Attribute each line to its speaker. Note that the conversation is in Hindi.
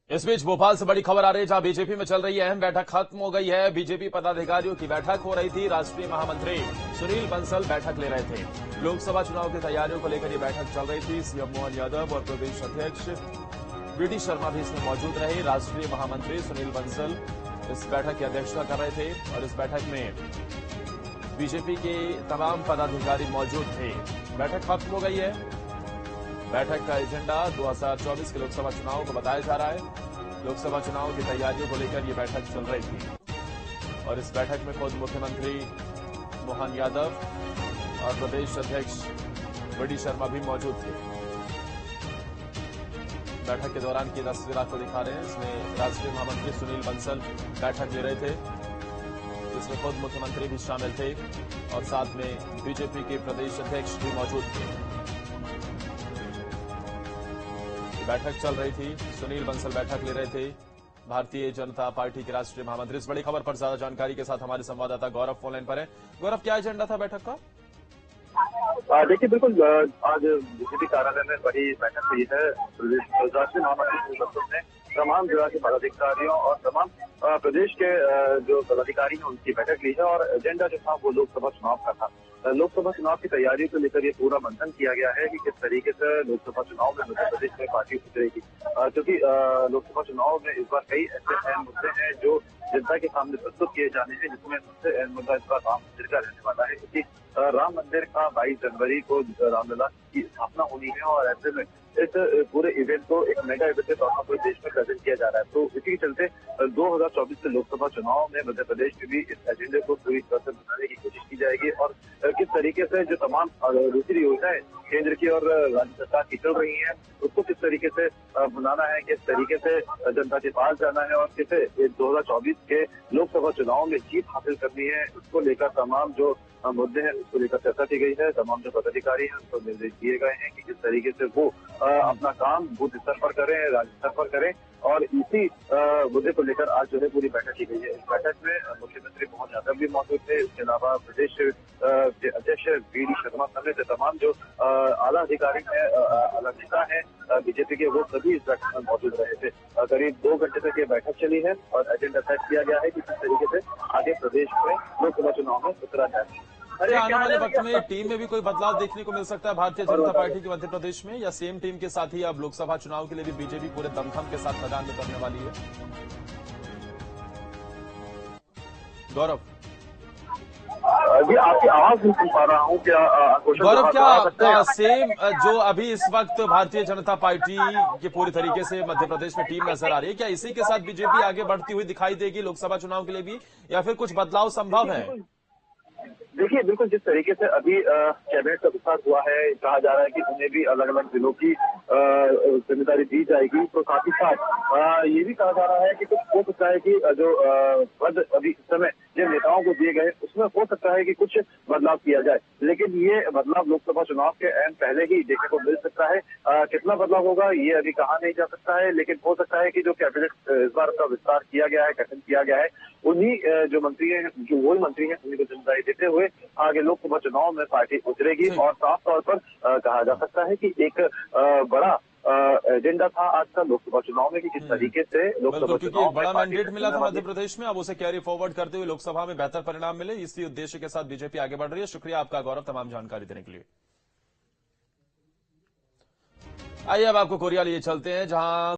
Speaker 1: इस बीच भोपाल से बड़ी खबर आ रही है, जहां बीजेपी में चल रही है अहम बैठक खत्म हो गई है। बीजेपी पदाधिकारियों की बैठक हो रही थी। राष्ट्रीय महामंत्री सुनील बंसल बैठक ले रहे थे। लोकसभा चुनाव की तैयारियों को लेकर यह बैठक चल रही थी। सीएम मोहन यादव और प्रदेश अध्यक्ष वीडी शर्मा भी इसमें मौजूद रहे। राष्ट्रीय महामंत्री सुनील बंसल इस बैठक की अध्यक्षता कर रहे थे और इस बैठक में बीजेपी के तमाम पदाधिकारी मौजूद थे। बैठक खत्म हो गई है। बैठक का एजेंडा 2024 के लोकसभा चुनाव को बताया जा रहा है। लोकसभा चुनाव की तैयारियों को लेकर यह बैठक चल रही थी और इस बैठक में खुद मुख्यमंत्री मोहन यादव और प्रदेश अध्यक्ष वीडी शर्मा भी मौजूद थे। बैठक के दौरान की तस्वीर आपको दिखा रहे हैं। इसमें राष्ट्रीय महामंत्री सुनील बंसल बैठक ले रहे थे, जिसमें खुद मुख्यमंत्री भी शामिल थे और साथ में बीजेपी के प्रदेश अध्यक्ष भी मौजूद थे। बैठक चल रही थी। सुनील बंसल बैठक ले रहे थे, भारतीय जनता पार्टी के राष्ट्रीय महामंत्री। इस बड़ी खबर पर ज्यादा जानकारी के साथ हमारे संवाददाता गौरव फोन लाइन पर है। गौरव, क्या एजेंडा था बैठक का?
Speaker 2: देखिए, बिल्कुल आज बीजेपी कार्यालय में बड़ी बैठक हुई है। राष्ट्रीय महामंत्री सुनील बंसल ने तमाम जिला के पदाधिकारियों और तमाम प्रदेश के जो पदाधिकारी हैं उनकी बैठक ली है और एजेंडा जो था वो लोकसभा चुनाव का था। लोकसभा चुनाव की तैयारी को लेकर ये पूरा मंथन किया गया है कि किस तरीके से लोकसभा चुनाव में मध्य प्रदेश में पार्टी उतरेगी, क्योंकि लोकसभा चुनाव में इस बार कई ऐसे अहम मुद्दे हैं जो जनता के सामने प्रस्तुत किए जाने हैं, जिसमें सबसे अहम मुद्दा इस बार राम मंदिर का रहने वाला है, क्योंकि राम मंदिर का 22 जनवरी को रामलला की स्थापना होनी है और ऐसे में इस पूरे इवेंट को एक मेगा इवेंट के तौर पर पूरे देश में प्रेजेंट किया जा रहा है। तो इसी के चलते 2024 के लोकसभा चुनाव में मध्य प्रदेश में भी इस एजेंडे को पूरी तरह से बनाने की कोशिश की जाएगी और किस तरीके से जो तमाम दूसरी योजनाएं केंद्र की और राज्य सरकार की चल रही है उसको किस तरीके से बनाना है, किस तरीके से जनता के पास जाना है और किसे 2024 के लोकसभा चुनाव में जीत हासिल करनी है, उसको लेकर तमाम जो मुद्दे हैं उसको लेकर चर्चा की गई है। तमाम जो पदाधिकारी हैं उनको निर्देश दिए गए हैं कि किस तरीके से वो अपना काम बूथ स्तर पर करें, राज्य स्तर पर करें और इसी मुद्दे को लेकर आज जो है पूरी बैठक की गई है। इस बैठक में मुख्यमंत्री मोहन यादव भी मौजूद थे। इसके अलावा प्रदेश के अध्यक्ष वीडी शर्मा समेत तमाम जो आला अधिकारी हैं, आला नेता हैं बीजेपी के, वो सभी इस बैठक में मौजूद रहे थे। करीब 2 घंटे तक ये बैठक चली है और एजेंडा तय किया गया है कि किस तरीके से आगे प्रदेश में लोकसभा चुनाव में उतरा जाए।
Speaker 1: क्या आने वाले वक्त में टीम में भी कोई बदलाव देखने को मिल सकता है भारतीय जनता पार्टी की मध्य प्रदेश में, या सेम टीम के साथ ही अब लोकसभा चुनाव के लिए भी बीजेपी पूरे दमखम के साथ मैदान में उतरने वाली है? गौरव
Speaker 2: जी, आपकी आवाज नहीं सुन पा रहा हूँ। क्या
Speaker 1: गौरव, क्या सेम जो अभी इस वक्त भारतीय जनता पार्टी की पूरी तरीके से मध्य प्रदेश में टीम नजर आ रही है, क्या इसी के साथ बीजेपी आगे बढ़ती हुई दिखाई देगी लोकसभा चुनाव के लिए भी, या फिर कुछ बदलाव संभव है?
Speaker 2: देखिए, बिल्कुल जिस तरीके से अभी कैबिनेट का विस्तार हुआ है, कहा जा रहा है कि उन्हें भी अलग अलग जिलों की जिम्मेदारी दी जाएगी, तो साथ ही साथ ये भी कहा जा रहा है कि कुछ हो सकता है कि जो पद अभी इस समय जिन नेताओं को दिए गए उसमें हो सकता है कि कुछ बदलाव किया जाए, लेकिन ये बदलाव लोकसभा चुनाव के एंड पहले ही देखने को मिल सकता है। कितना बदलाव होगा ये अभी कहा नहीं जा सकता है, लेकिन हो सकता है कि जो कैबिनेट इस बार का विस्तार किया गया है, गठन किया गया है, उन्हीं जो मंत्री हैं, जो वही मंत्री हैं, उन्हीं को जिम्मेदारी देते हुए आगे लोकसभा चुनाव में पार्टी उतरेगी। और साफ तौर पर कहा जा सकता है कि एक बड़ा एजेंडा था आज का लोकसभा चुनाव में कि किस तरीके से लोकसभा
Speaker 1: चुनाव में बड़ा मैंडेट मिला था मध्य प्रदेश में, अब उसे कैरी फॉरवर्ड करते हुए लोकसभा में बेहतर परिणाम मिले, इसी उद्देश्य के साथ बीजेपी आगे बढ़ रही है। शुक्रिया आपका गौरव, तमाम जानकारी देने के लिए। आइए अब आपको कोरिया लिए चलते हैं, जहां